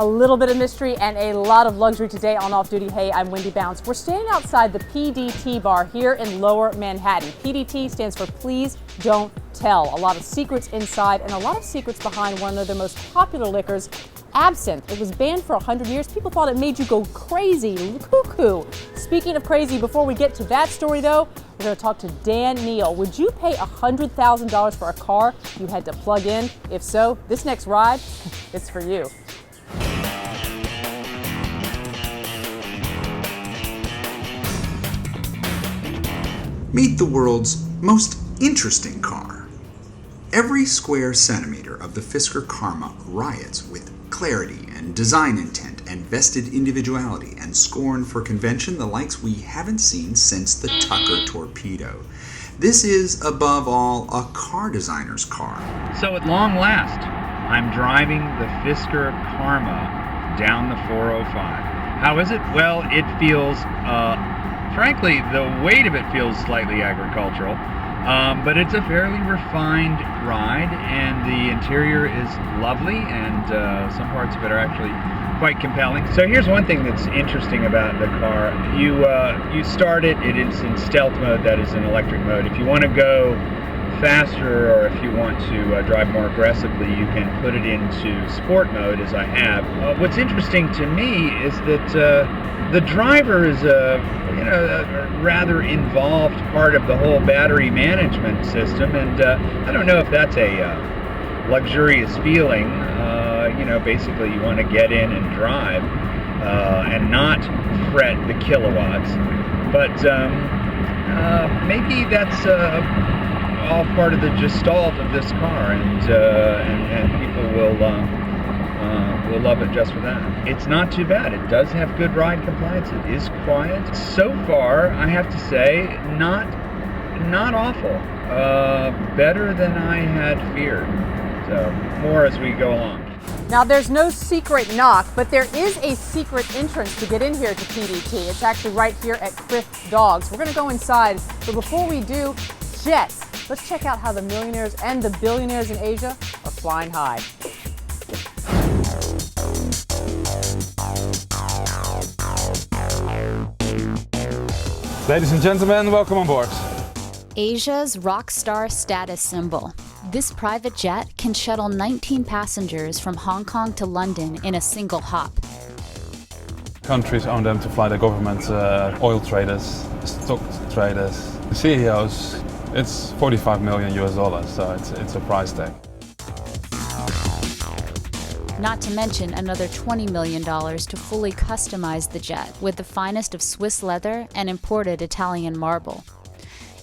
A little bit of mystery and a lot of luxury today on Off Duty. Hey, I'm Wendy Bounds. We're standing outside the PDT bar here in Lower Manhattan. PDT stands for Please Don't Tell. A lot of secrets inside and a lot of secrets behind one of their most popular liquors, Absinthe. It was banned for 100 years. People thought it made you go crazy, cuckoo. Speaking of crazy, before we get to that story though, we're going to talk to Dan Neal. Would you pay $100,000 for a car you had to plug in? If so, this next ride is for you. Meet the world's most interesting car. Every square centimeter of the Fisker Karma riots with clarity and design intent and vested individuality and scorn for convention, the likes we haven't seen since the Tucker torpedo. This is, above all, a car designer's car. So at long last, I'm driving the Fisker Karma down the 405. How is it? Well, it feels frankly, the weight of it feels slightly agricultural, but it's a fairly refined ride, and the interior is lovely, and some parts of it are actually quite compelling. So here's one thing that's interesting about the car. You start it, it is in stealth mode, that is in electric mode. If you want to go faster, or if you want to drive more aggressively, you can put it into sport mode, as I have. What's interesting to me is that the driver is a rather involved part of the whole battery management system, and I don't know if that's a luxurious feeling. Basically you want to get in and drive and not fret the kilowatts, but maybe that's all part of the gestalt of this car, and people will love it just for that. It's not too bad. It does have good ride compliance. It is quiet. So far, I have to say, not awful. Better than I had feared. So more as we go along. Now, there's no secret knock, but there is a secret entrance to get in here to PDT. It's actually right here at Criff Dogs. We're going to go inside, but before we do, jets. Let's check out how the millionaires and the billionaires in Asia are flying high. Ladies and gentlemen, welcome on board. Asia's rock star status symbol. This private jet can shuttle 19 passengers from Hong Kong to London in a single hop. Countries own them to fly their government, oil traders, stock traders, CEOs. It's 45 million US dollars, so it's a price tag. Not to mention another $20 million to fully customize the jet with the finest of Swiss leather and imported Italian marble.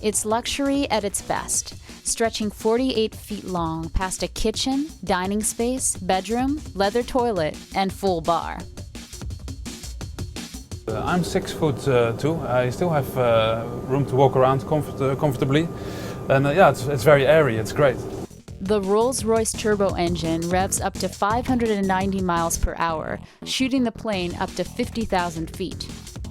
It's luxury at its best, stretching 48 feet long past a kitchen, dining space, bedroom, leather toilet, and full bar. I'm 6'2". I still have room to walk around comfortably, and it's very airy. It's great. The Rolls-Royce turbo engine revs up to 590 miles per hour, shooting the plane up to 50,000 feet.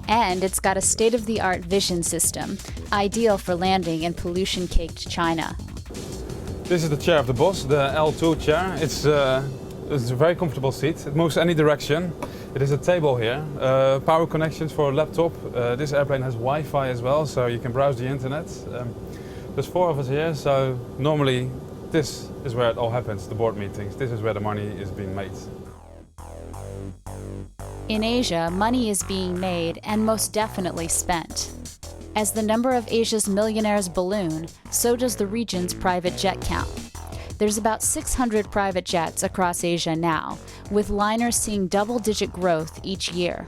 And it's got a state-of-the-art vision system, ideal for landing in pollution-caked China. This is the chair of the boss, the L2 chair. It's a very comfortable seat. It moves any direction. It is a table here, power connections for a laptop. This airplane has Wi-Fi as well, so you can browse the internet. There's 4 of us here, so normally this is where it all happens, the board meetings. This is where the money is being made. In Asia, money is being made and most definitely spent. As the number of Asia's millionaires balloon, so does the region's private jet count. There's about 600 private jets across Asia now, with liners seeing double-digit growth each year.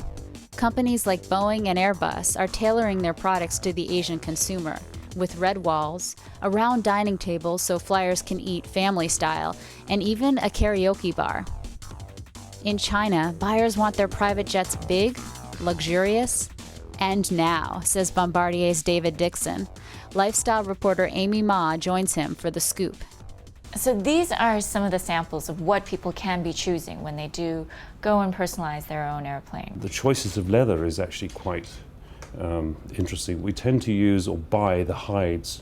Companies like Boeing and Airbus are tailoring their products to the Asian consumer, with red walls, a round dining table so flyers can eat family style, and even a karaoke bar. In China, buyers want their private jets big, luxurious, and now, says Bombardier's David Dixon. Lifestyle reporter Amy Ma joins him for the scoop. So these are some of the samples of what people can be choosing when they do go and personalize their own airplane. The choices of leather is actually quite interesting. We tend to use or buy the hides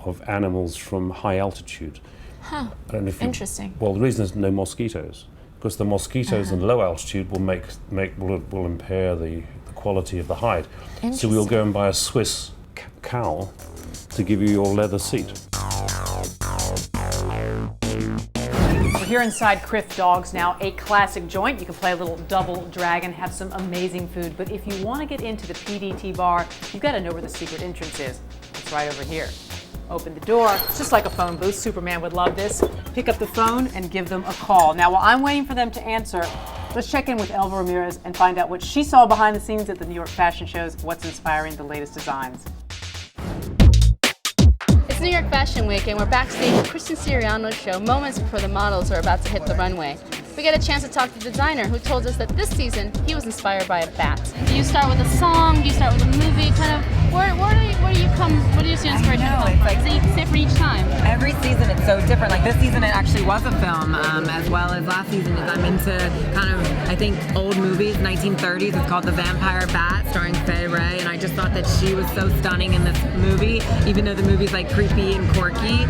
of animals from high altitude. Interesting. Well, the reason is no mosquitoes. because the mosquitoes in low altitude will impair the quality of the hide. So we'll go and buy a Swiss cowl to give you your leather seat. We're here inside Criff Dogs now, a classic joint. You can play a little double dragon, have some amazing food. But if you want to get into the PDT bar, you've got to know where the secret entrance is. It's right over here. Open the door. It's just like a phone booth. Superman would love this. Pick up the phone and give them a call. Now, while I'm waiting for them to answer, let's check in with Elva Ramirez and find out what she saw behind the scenes at the New York fashion shows, what's inspiring the latest designs. It's New York Fashion Week and we're backstage at Christian Siriano's show moments before the models are about to hit the runway. We get a chance to talk to the designer who told us that this season he was inspired by a bat. Do you start with a song? Do you start with a movie? Kind of, where do you see inspiration come from? Is it different each time? Every season it's so different. Like this season it actually was a film, as well as last season. I'm into kind of, I think, old movies, 1930s. It's called The Vampire Bat, starring Fay Wray, and I just thought that she was so stunning in this movie. Even though the movie's like creepy and quirky,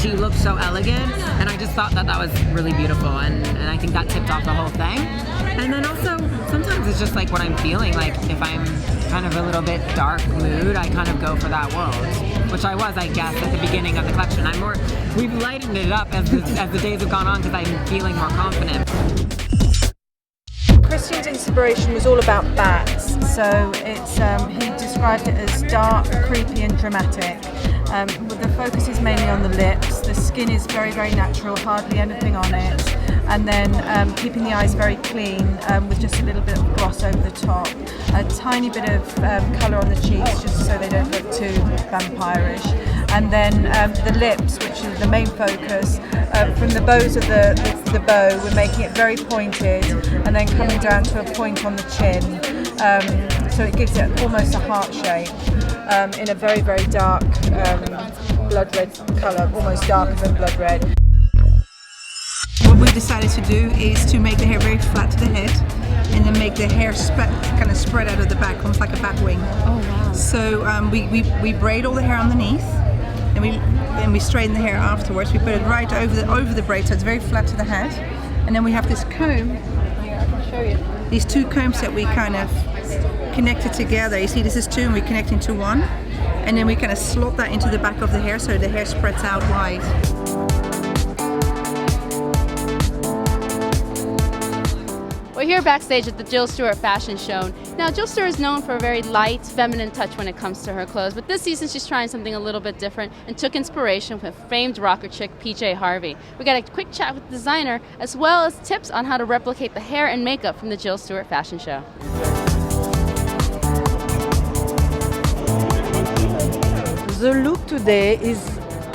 she looked so elegant, and I just thought that that was really beautiful, and I think that tipped off the whole thing. And then also, sometimes it's just like what I'm feeling. Like if I'm kind of a little bit dark mood, I kind of go for that world, which I was, I guess, at the beginning of the collection. We've lightened it up as the days have gone on because I'm feeling more confident. Christian's inspiration was all about bats, so it's he described it as dark, creepy and dramatic. The focus is mainly on the lips, the skin is very, very natural, hardly anything on it, and then keeping the eyes very clean with just a little bit of gloss over the top, a tiny bit of colour on the cheeks just so they don't look too vampirish, and then the lips, which is the main focus. From the bows of the bow, we're making it very pointed and then coming down to a point on the chin, so it gives it almost a heart shape in a very, very dark blood red colour, almost darker than blood red. What we decided to do is to make the hair very flat to the head and then make the hair kind of spread out of the back, almost like a bat wing. Oh wow. So we braid all the hair underneath, and we straighten the hair afterwards. We put it right over the braid, so it's very flat to the head. And then we have this comb. Here, I can show you. These two combs that we kind of connected together. You see, this is two, and we connect into one. And then we kind of slot that into the back of the hair, so the hair spreads out wide. We're here backstage at the Jill Stuart fashion show. Now, Jill Stuart is known for a very light, feminine touch when it comes to her clothes, but this season she's trying something a little bit different and took inspiration from famed rocker chick PJ Harvey. We got a quick chat with the designer, as well as tips on how to replicate the hair and makeup from the Jill Stuart fashion show. The look today is,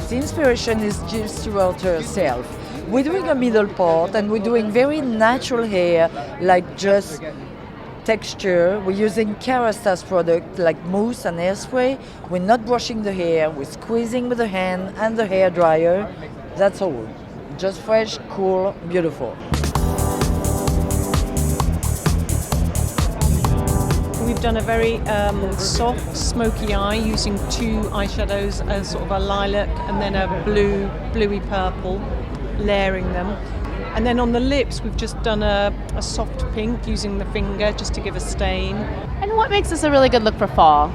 the inspiration is Jill Stuart herself. We're doing a middle part and we're doing very natural hair, like just texture. We're using Kerastase product like mousse and hairspray. We're not brushing the hair, we're squeezing with the hand and the hair dryer. That's all. Just fresh, cool, beautiful. We've done a very soft, smoky eye using two eyeshadows, sort of a lilac and then a bluey purple, layering them. And then on the lips, we've just done a soft pink using the finger just to give a stain. And what makes this a really good look for fall?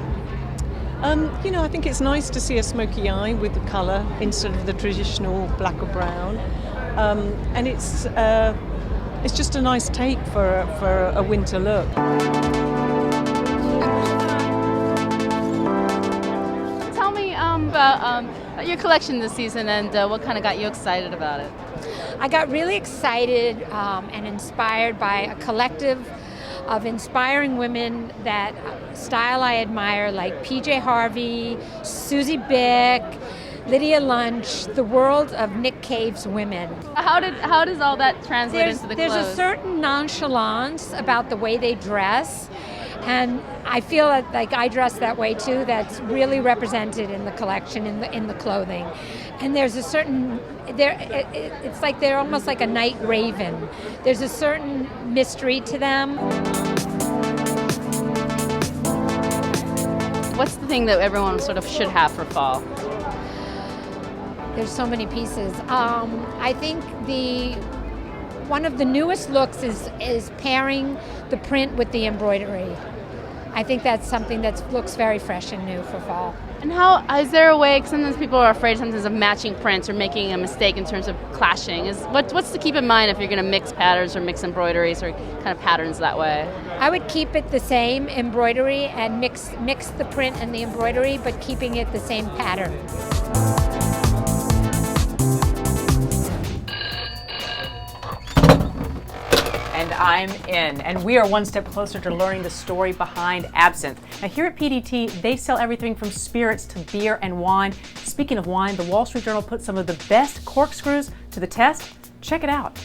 You know, I think it's nice to see a smoky eye with the colour instead of the traditional black or brown. And it's just a nice take for a winter look. Tell me about your collection this season and what kind of got you excited about it. I got really excited and inspired by a collective of inspiring women that style I admire, like PJ Harvey, Susie Bick, Lydia Lunch, the world of Nick Cave's women. How does all that translate into the clothes? There's a certain nonchalance about the way they dress, and I feel like I dress that way too. That's really represented in the collection, in the clothing. And there's a certain, it's like they're almost like a night raven. There's a certain mystery to them. What's the thing that everyone sort of should have for fall? There's so many pieces. I think one of the newest looks is pairing the print with the embroidery. I think that's something that looks very fresh and new for fall. And how is there a way? 'Cause sometimes people are afraid sometimes of matching prints or making a mistake in terms of clashing. What's to keep in mind if you're going to mix patterns or mix embroideries or kind of patterns that way? I would keep it the same embroidery and mix the print and the embroidery, but keeping it the same pattern. And I'm in. And we are one step closer to learning the story behind Absinthe. Now, here at PDT, they sell everything from spirits to beer and wine. Speaking of wine, the Wall Street Journal put some of the best corkscrews to the test. Check it out.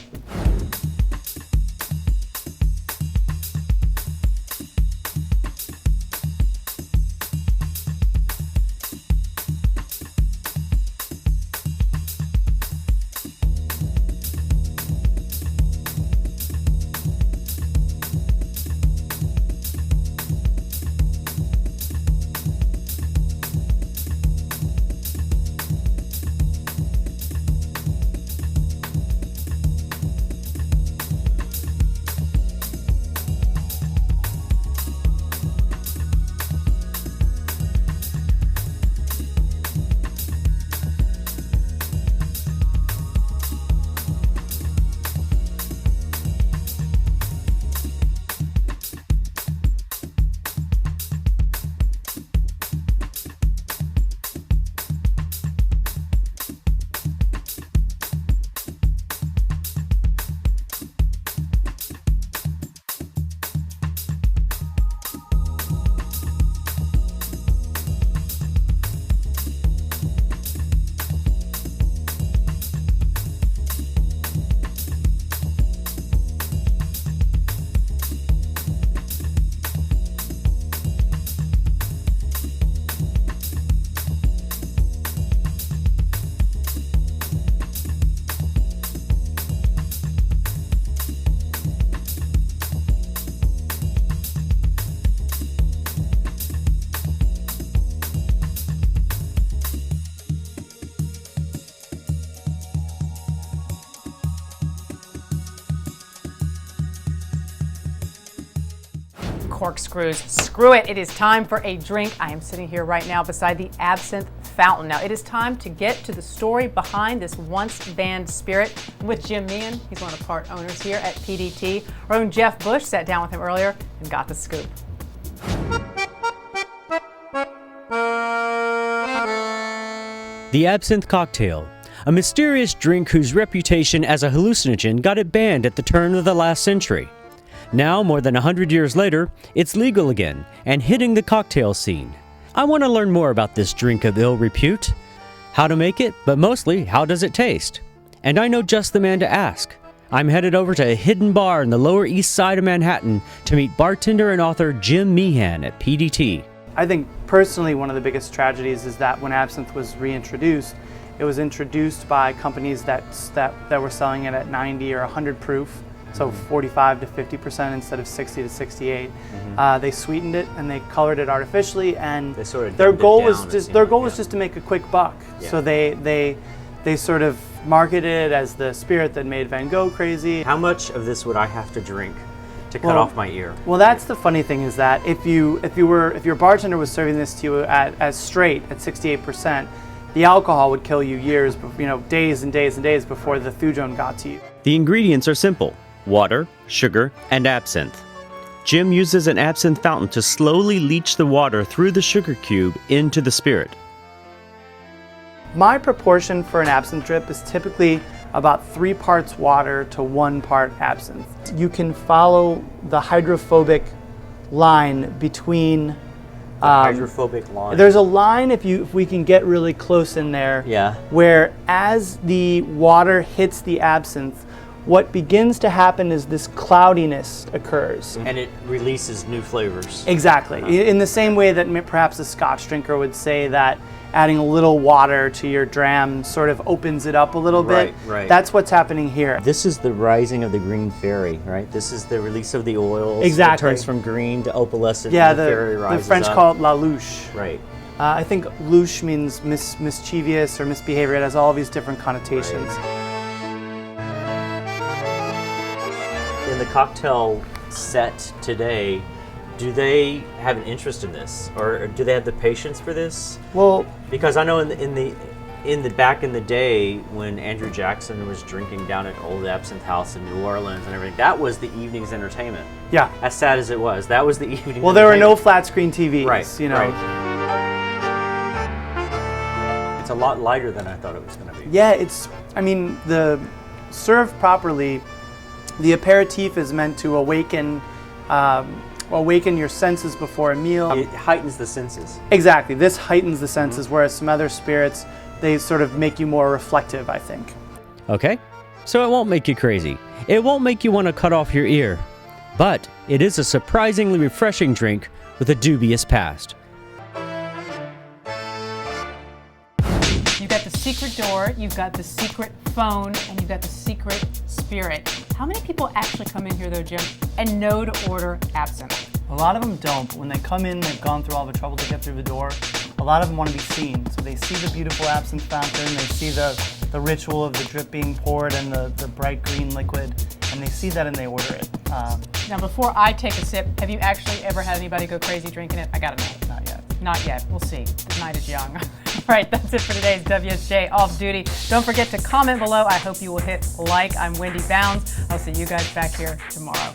Corkscrews. Screw it. It is time for a drink. I am sitting here right now beside the Absinthe fountain. Now, it is time to get to the story behind this once banned spirit. I'm with Jim Meehan. He's one of the part owners here at PDT. Our own Jeff Bush sat down with him earlier and got the scoop. The Absinthe cocktail, a mysterious drink whose reputation as a hallucinogen got it banned at the turn of the last century. Now, more than 100 years later, it's legal again and hitting the cocktail scene. I want to learn more about this drink of ill repute, how to make it, but mostly, how does it taste? And I know just the man to ask. I'm headed over to a hidden bar in the Lower East Side of Manhattan to meet bartender and author Jim Meehan at PDT. I think personally one of the biggest tragedies is that when absinthe was reintroduced, it was introduced by companies that were selling it at 90 or 100 proof. So 45 to 50% instead of 60 to 68. They sweetened it and they colored it artificially, and their goal was just to make a quick buck. Yeah. So they sort of marketed it as the spirit that made Van Gogh crazy. How much of this would I have to drink to cut off my ear? Well, that's the funny thing, is that if your bartender was serving this to you as straight at 68%, the alcohol would kill you years, days and days and days before the thujone got to you. The ingredients are simple: water, sugar, and absinthe. Jim uses an absinthe fountain to slowly leach the water through the sugar cube into the spirit. My proportion for an absinthe drip is typically about 3 parts water to 1 part absinthe. You can follow the hydrophobic line between Hydrophobic line. There's a line, if we can get really close in there, where as the water hits the absinthe, what begins to happen is this cloudiness occurs. And it releases new flavors. Exactly. In the same way that perhaps a Scotch drinker would say that adding a little water to your dram sort of opens it up a little bit. Right. That's what's happening here. This is the rising of the green fairy, right? This is the release of the oils. Exactly. It turns from green to opalescent. Yeah, and the fairy rises the French up. call it la louche. Right. I think louche means mischievous or misbehavior. It has all these different connotations. Right. in the cocktail set today, do they have an interest in this, or do they have the patience for this? Well, because I know in the back in the day when Andrew Jackson was drinking down at Old Absinthe House in New Orleans and everything, that was the evening's entertainment. Yeah. As sad as it was, that was the evening. Well, there were no flat screen TVs, right, you know. Right. It's a lot lighter than I thought it was going to be. Yeah, I mean, served properly, the aperitif is meant to awaken your senses before a meal. It heightens the senses. Exactly. This heightens the senses, whereas some other spirits, they sort of make you more reflective, I think. Okay, so it won't make you crazy. It won't make you want to cut off your ear. But it is a surprisingly refreshing drink with a dubious past. You've got the secret door, you've got the secret phone, and you've got the secret spirit. How many people actually come in here though, Jim, and know to order absinthe? A lot of them don't, but when they come in, they've gone through all the trouble to get through the door. A lot of them want to be seen. So they see the beautiful absinthe fountain, they see the ritual of the drip being poured and the bright green liquid, and they see that and they order it. Now before I take a sip, have you actually ever had anybody go crazy drinking it? I gotta know. Not yet. Not yet. We'll see. The night is young. All right, that's it for today's WSJ Off Duty. Don't forget to comment below. I hope you will hit like. I'm Wendy Bounds. I'll see you guys back here tomorrow.